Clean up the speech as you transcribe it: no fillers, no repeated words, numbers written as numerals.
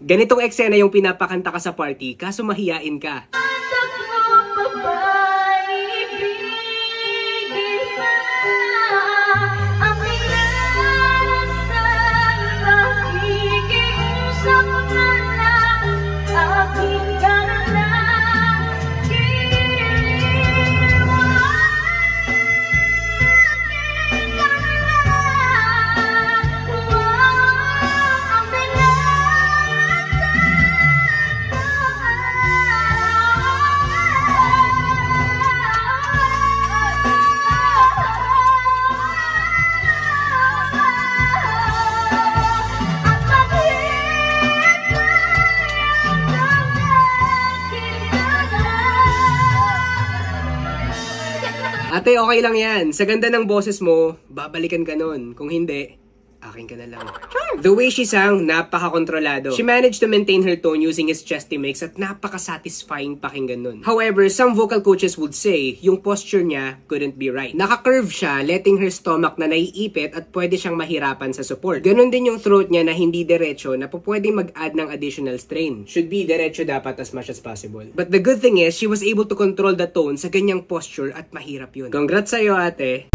Ganitong eksena yung pinapakanta ka sa party, kaso mahiyain ka. Ate, okay lang yan. Sa ganda ng boses mo, babalikan ka nun. Kung hindi, akin ka na lang. The way she sang, napaka-kontrolado. She managed to maintain her tone using his chesty mix at napaka-satisfying pakinggan nun. However, some vocal coaches would say, yung posture niya couldn't be right. Naka-curve siya, letting her stomach na naiipit at pwede siyang mahirapan sa support. Ganon din yung throat niya na hindi diretso na pwedeng mag-add ng additional strain. Should be diretso dapat as much as possible. But the good thing is, she was able to control the tone sa ganyang posture at mahirap yun. Congrats sa'yo, ate!